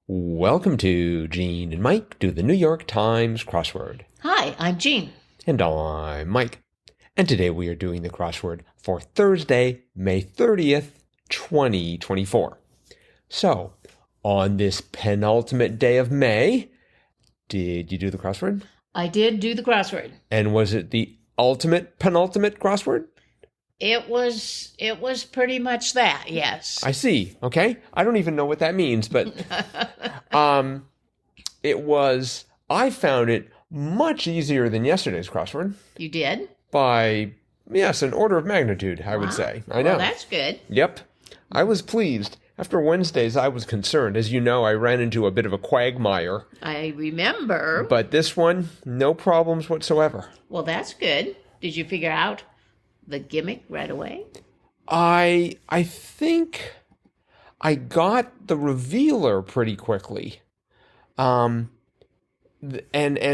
Welcome to Gene and Mike do the New York Times crossword. Hi, I'm Jean. And I'm Mike. And today we are doing the crossword for Thursday, May 30th, 2024. So, on this penultimate day of May, did you do the crossword? I did do the crossword. And was it the ultimate penultimate crossword? It was pretty much that, yes. I see. Okay. I don't even know what that means, but I found it much easier than yesterday's crossword. You did? By, yes, an order of magnitude, I would say. I know. Well, that's good. Yep. I was pleased. After Wednesdays, I was concerned. As you know, I ran into a bit of a quagmire. I remember. But this one, no problems whatsoever. Well, that's good. Did you figure out the gimmick right away? I think I got the revealer pretty quickly. And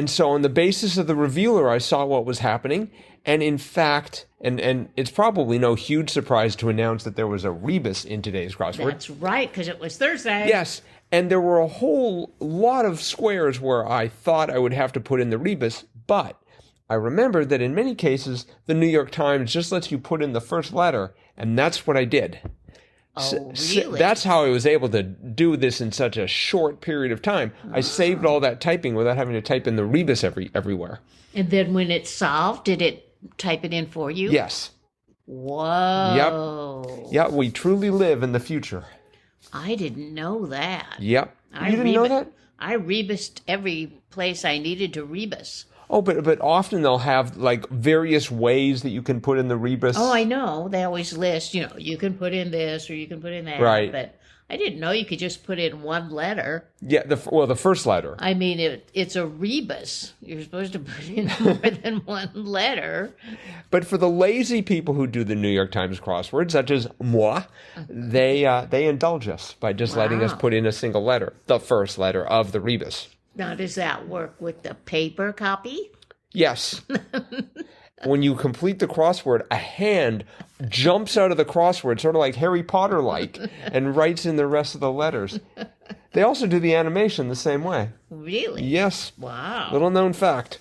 so on the basis of the revealer, I saw what was happening. And in fact, and it's probably no huge surprise to announce that there was a rebus in today's crossword. That's right, because it was Thursday. Yes, and there were a whole lot of squares where I thought I would have to put in the rebus, but I remembered that in many cases, the New York Times just lets you put in the first letter, and that's what I did. Oh, really? That's how I was able to do this in such a short period of time. I saved all that typing without having to type in the rebus everywhere. And then when it's solved, did it type it in for you? Yes. Whoa. Yep. Yeah, we truly live in the future. I didn't know that. Yep. You didn't know that? I rebused every place I needed to rebus. Oh, but often they'll have like various ways that you can put in the rebus. Oh, I know. They always list, you can put in this or you can put in that. Right. But I didn't know you could just put in one letter. Yeah, the first letter. I mean, it's a rebus. You're supposed to put in more than one letter. But for the lazy people who do the New York Times crossword, such as moi, they indulge us by just letting us put in a single letter, the first letter of the rebus. Now, does that work with the paper copy? Yes. When you complete the crossword, a hand jumps out of the crossword, sort of like Harry Potter-like, and writes in the rest of the letters. They also do the animation the same way. Really? Yes. Wow. Little known fact.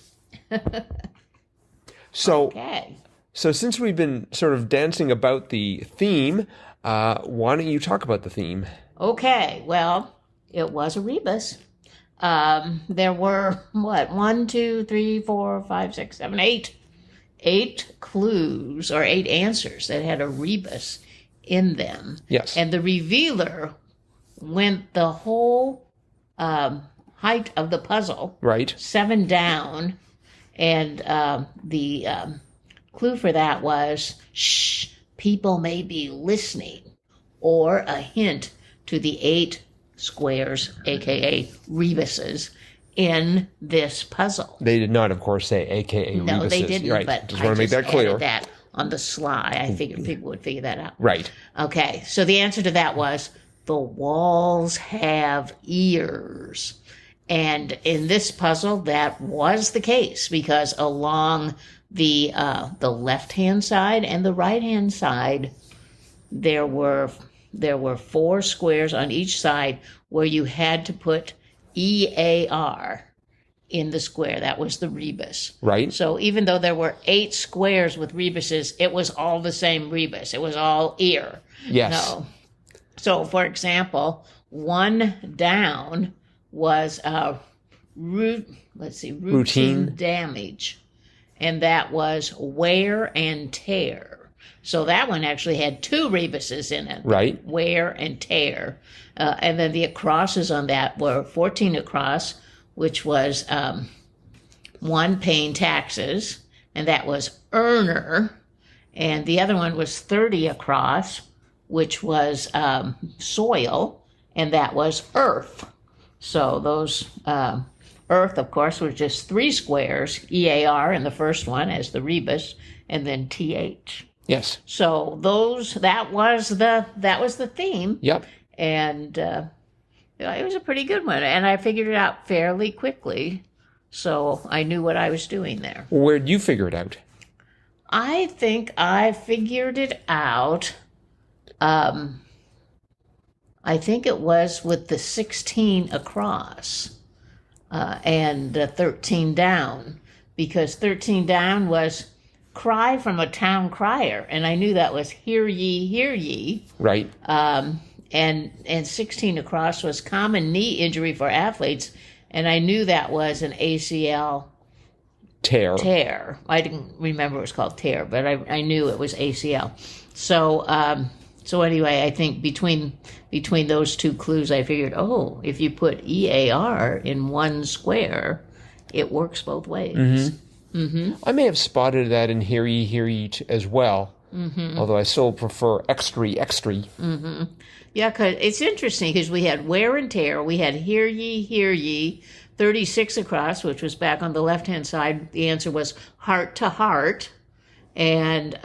So since we've been sort of dancing about the theme, why don't you talk about the theme? Okay. Well, it was a rebus. There were, 1, 2, 3, 4, 5, 6, 7, 8. 8 clues or 8 answers that had a rebus in them. Yes. And the revealer went the whole height of the puzzle. Right. 7 down. And the clue for that was, shh, people may be listening. Or a hint to the 8 squares, a.k.a. rebuses, in this puzzle. They did not, of course, say a.k.a. rebuses. No, they didn't, right. but just want to make that added clear. That on the sly. I figured people would figure that out. Right. Okay, so the answer to that was, the walls have ears. And in this puzzle, that was the case, because along the left-hand side and the right-hand side, there were 4 squares on each side where you had to put EAR in the square. That was the rebus. Right. So even though there were 8 squares with rebuses, it was all the same rebus. It was all ear. Yes. No. So, for example, 1 down was routine damage. And that was wear and tear. So that one actually had 2 rebuses in it. Right. Wear and tear. And then the acrosses on that were 14 across, which was 1 paying taxes, and that was earner. And the other one was 30 across, which was soil, and that was earth. So those earth, of course, was just 3 squares, EAR in the first one as the rebus, and then TH. Yes. So that was the theme. Yep. And it was a pretty good one, and I figured it out fairly quickly, so I knew what I was doing there. Where'd you figure it out? I think I figured it out I think it was with the 16 across and 13 down, because 13 down was cry from a town crier, and I knew that was hear ye. Right. And 16 across was common knee injury for athletes, and I knew that was an ACL tear. I didn't remember it was called tear, but I knew it was ACL. So anyway, I think between those two clues, I figured, if you put EAR in one square, it works both ways. Mm-hmm. I may have spotted that in hear ye as well, although I still prefer extra. Mm-hmm. Yeah, because it's interesting, because we had wear and tear, we had hear ye, 36 across, which was back on the left-hand side. The answer was heart to heart. And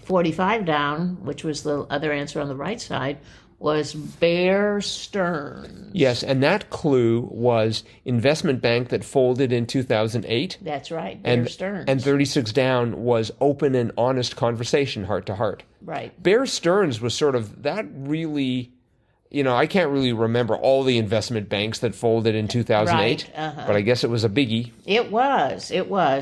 45 down, which was the other answer on the right side, was Bear Stearns. Yes, and that clue was investment bank that folded in 2008. That's right, Bear Stearns. And 36 down was open and honest conversation, heart to heart. Right. Bear Stearns was sort of, that really, I can't really remember all the investment banks that folded in 2008, but I guess it was a biggie. It was,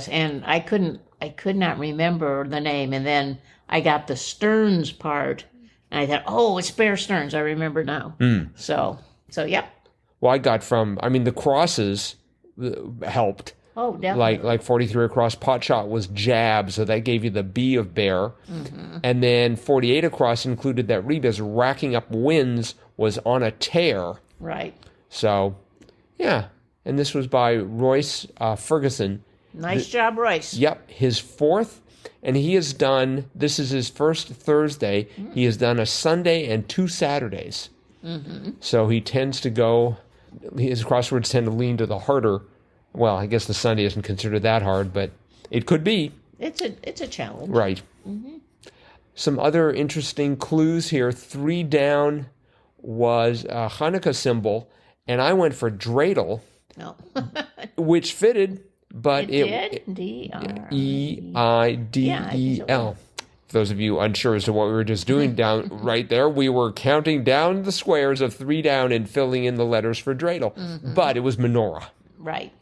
and I could not remember the name, and then I got the Stearns part, and I thought, it's Bear Stearns, I remember now. So yep. Well, I got the crosses helped. Oh, definitely. Like 43 across, pot shot was jab, so that gave you the B of bear. Mm-hmm. And then 48 across included that rebus, racking up wins was on a tear. Right. So, yeah. And this was by Royce Ferguson. Nice job, Royce. Yep, his fourth. And he has done, this is his first Thursday, he has done a Sunday and 2 Saturdays. Mm-hmm. So he tends to go, his crosswords tend to lean to the harder. Well, I guess the Sunday isn't considered that hard, but it could be. It's a challenge. Right. Mm-hmm. Some other interesting clues here. 3 down was a Hanukkah symbol, and I went for dreidel, which fitted, but it did? D-R-E-I-D-E-L. For those of you unsure as to what we were just doing down right there, we were counting down the squares of 3 down and filling in the letters for dreidel, but it was menorah. Right.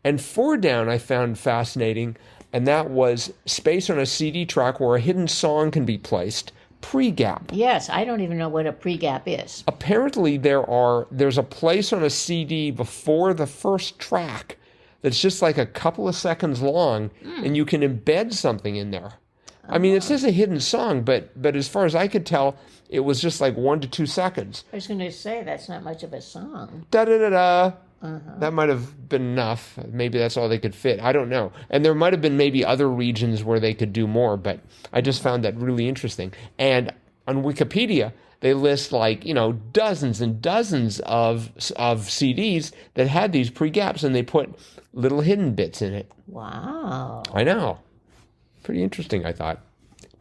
And 4 down I found fascinating, and that was space on a CD track where a hidden song can be placed, pre-gap. Yes, I don't even know what a pre-gap is. Apparently there's a place on a CD before the first track that's just like a couple of seconds long, and you can embed something in there. I mean, it says a hidden song, but as far as I could tell, it was just like 1 to 2 seconds. I was going to say, that's not much of a song. Da-da-da-da. That might have been enough. Maybe that's all they could fit. I don't know. And there might have been maybe other regions where they could do more, but I just found that really interesting. And on Wikipedia, they list dozens and dozens of CDs that had these pre-gaps, and they put little hidden bits in it. Wow. I know. Pretty interesting, I thought.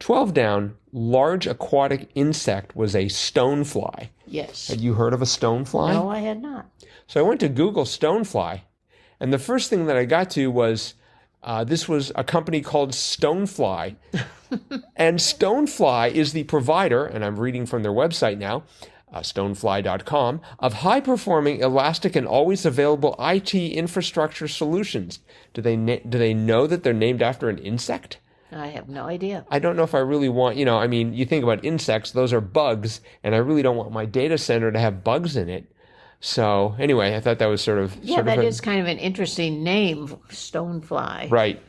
12 down, large aquatic insect was a stonefly. Yes. Had you heard of a stonefly? No, I had not. So I went to Google stonefly, and the first thing that I got to was this was a company called Stonefly. And Stonefly is the provider, and I'm reading from their website now, stonefly.com, of high-performing, elastic, and always available IT infrastructure solutions. Do they know that they're named after an insect? I have no idea. I don't know if I really want, you think about insects, those are bugs, and I really don't want my data center to have bugs in it. So anyway, I thought that was sort of... Yeah, that is kind of an interesting name, Stonefly. Right.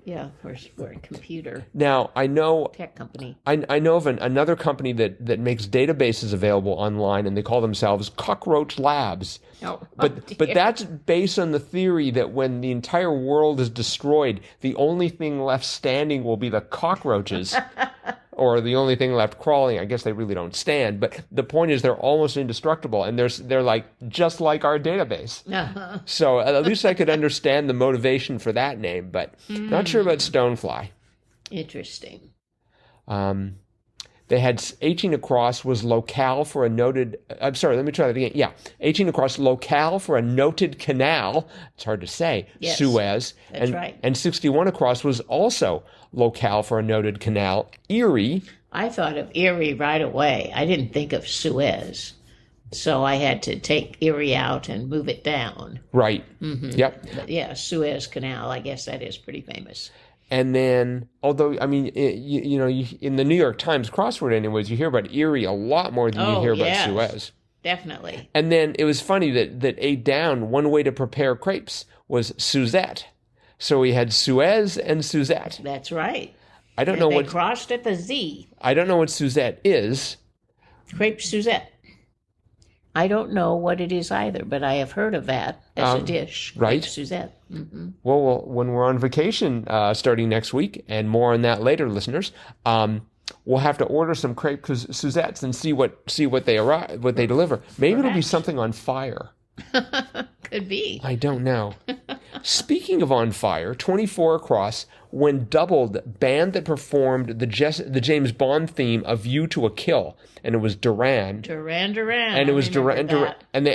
Yeah, we're a computer. Now, I know... Tech company. I know of another company that makes databases available online, and they call themselves Cockroach Labs. But that's based on the theory that when the entire world is destroyed, the only thing left standing will be the cockroaches. Or the only thing left crawling. I guess they really don't stand. But the point is they're almost indestructible. And they're like just like our database. Uh-huh. So at least I could understand the motivation for that name. But not sure about Stonefly. Interesting. They had 18 across was locale for a noted... I'm sorry, let me try that again. Yeah, 18 across, locale for a noted canal. It's hard to say. Yes, Suez. That's right. And 61 across was also locale for a noted canal. Erie. I thought of Erie right away. I didn't think of Suez. So I had to take Erie out and move it down. Right. Yep. But yeah, Suez Canal, I guess that is pretty famous. And then, although, I mean, in the New York Times crossword anyways, you hear about Erie a lot more than you hear about Suez. Definitely. And then it was funny that 8 down, one way to prepare crepes was Suzette. So we had Suez and Suzette. That's right. I don't know they what... crossed at the Z. I don't know what Suzette is. Crepe Suzette. I don't know what it is either, but I have heard of that as a dish. Right. Crepe Suzette. Mm-hmm. Well, when we're on vacation starting next week, and more on that later, listeners, we'll have to order some crepe Suzettes and see what they deliver. Maybe it'll be something on fire. Could be. I don't know. Speaking of on fire, 24 across, when doubled, band that performed the James Bond theme, A View to a Kill, and it was Duran. Duran. And it was Duran. And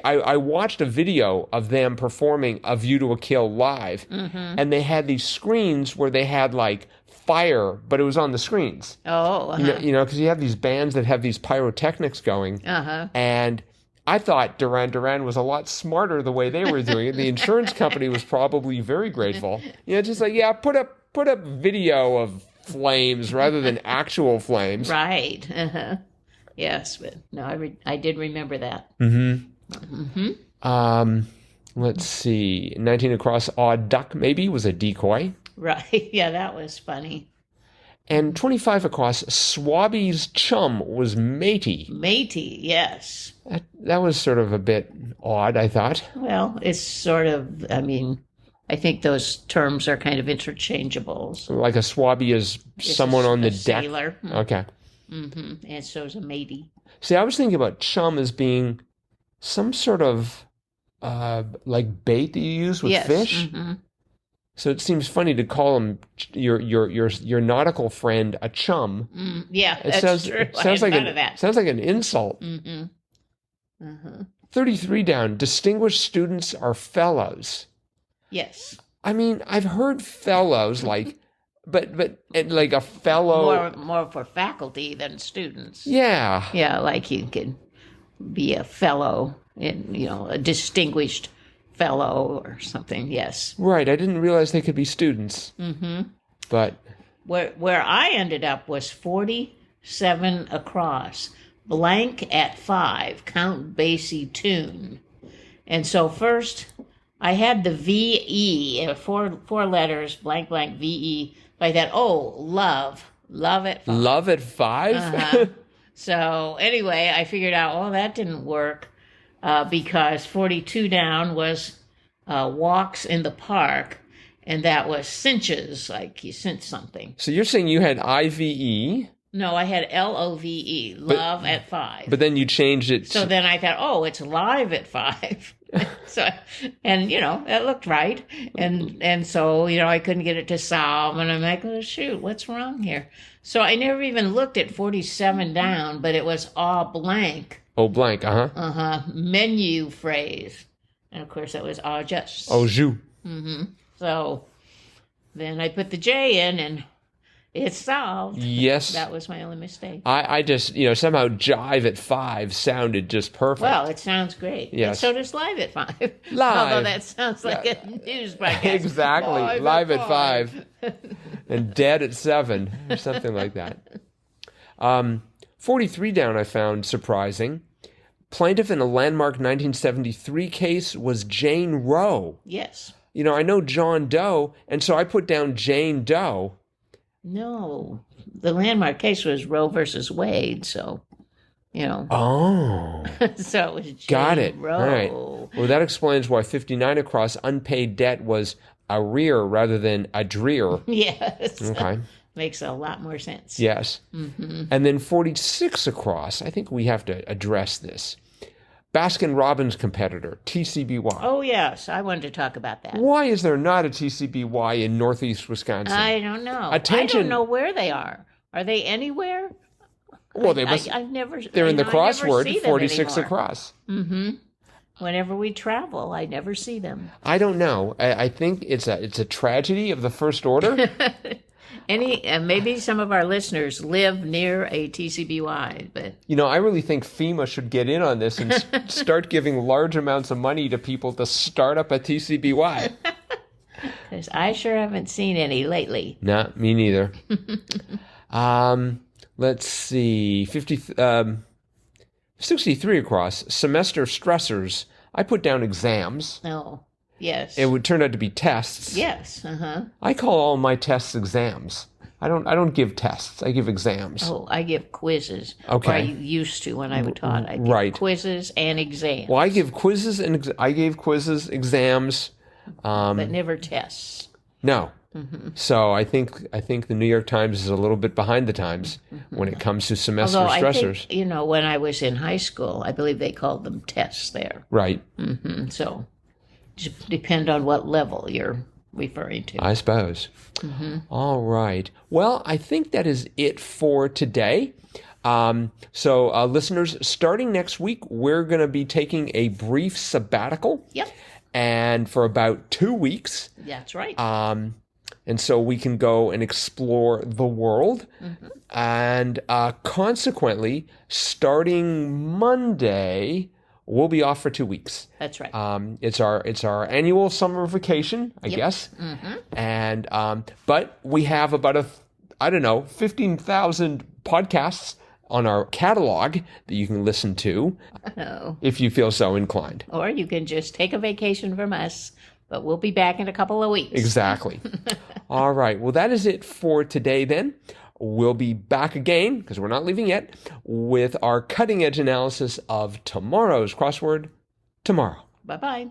I watched a video of them performing A View to a Kill live, and they had these screens where they had like fire, but it was on the screens. Oh, because you have these bands that have these pyrotechnics going, and I thought Duran was a lot smarter the way they were doing it. The insurance company was probably very grateful. Just like, put up video of flames rather than actual flames. Right. Yes, but no, I did remember that. Let's see. 19 across, Odd Duck maybe was a decoy. Right. Yeah, that was funny. And 25 across, Swabby's chum was matey. Matey, yes. That was sort of a bit odd, I thought. Well, it's sort of, I think those terms are kind of interchangeable. So like a swabby is someone on the deck. Sailor. Okay. And so is a matey. See, I was thinking about chum as being some sort of like bait that you use with fish. So it seems funny to call him your nautical friend a chum. Yeah, that's true. Sounds like an insult. 33 down. Distinguished students are fellows. Yes. I mean, I've heard fellows like, but like a fellow more for faculty than students. Yeah. Yeah, like you could be a fellow, a distinguished fellow or something. Yes. Right. I didn't realize they could be students. But where I ended up was 47 across, blank at 5, Count Basie tune. And so first I had the VE, four letters, blank, blank, VE. Like that, love at 5. Love at 5? So anyway, I figured out, that didn't work because 42 down was walks in the park, and that was cinches, like you cinch something. So you're saying you had IVE? No, I had LOVE, love at 5. But then you changed it. So then I thought, it's live at 5. So, and that looked right. And so, I couldn't get it to solve. And I'm like, oh, shoot, what's wrong here? So I never even looked at 47 down, but it was all blank. Oh, blank, Menu phrase. And of course, that was all just. Oh, jus. So then I put the J in and it's solved. Yes. That was my only mistake. I just, somehow jive at 5 sounded just perfect. Well, it sounds great. Yes. And so does live at 5. Live. Although that sounds like a news broadcast. Exactly. Live at 5. And dead at 7. Or something like that. 43 down I found surprising. Plaintiff in a landmark 1973 case was Jane Roe. Yes. I know John Doe, and so I put down Jane Doe. No, the landmark case was Roe versus Wade, so, Oh. So it was Jane Got it. Roe. All right. Well, that explains why 59 across unpaid debt was arrear rather than a drear. Yes. Okay. Makes a lot more sense. Yes. And then 46 across, I think we have to address this. Baskin-Robbins competitor, TCBY. Oh, yes. I wanted to talk about that. Why is there not a TCBY in northeast Wisconsin? I don't know. Attention. I don't know where they are. Are they anywhere? Well, they must. I've never. They're in the crossword, 46 anymore. across. Whenever we travel, I never see them. I don't know. I think it's a tragedy of the first order. Maybe some of our listeners live near a TCBY, but I really think FEMA should get in on this and start giving large amounts of money to people to start up a TCBY. because I sure haven't seen any lately. Nah, me neither. Let's see, 63 across, semester stressors. I put down exams. Oh, yes. It would turn out to be tests. Yes, I call all my tests exams. I don't give tests. I give exams. Oh, I give quizzes. Okay. Or I used to when I was taught. I give quizzes and exams. Well, I give quizzes and I gave quizzes, exams, but never tests. no. So I think the New York Times is a little bit behind the times when it comes to semester Although stressors. I think, when I was in high school, I believe they called them tests there. Right. So just depend on what level you're referring to. I suppose. All right. Well, I think that is it for today. So listeners, starting next week, we're going to be taking a brief sabbatical. Yep. And for about 2 weeks. That's right. And so we can go and explore the world. And consequently, starting Monday, we'll be off for 2 weeks. That's right. It's our annual summer vacation, I guess. And but we have about 15,000 podcasts on our catalog that you can listen to if you feel so inclined. Or you can just take a vacation from us, but we'll be back in a couple of weeks. Exactly. All right. Well, that is it for today then. We'll be back again, because we're not leaving yet, with our cutting edge analysis of tomorrow's crossword tomorrow. Bye-bye.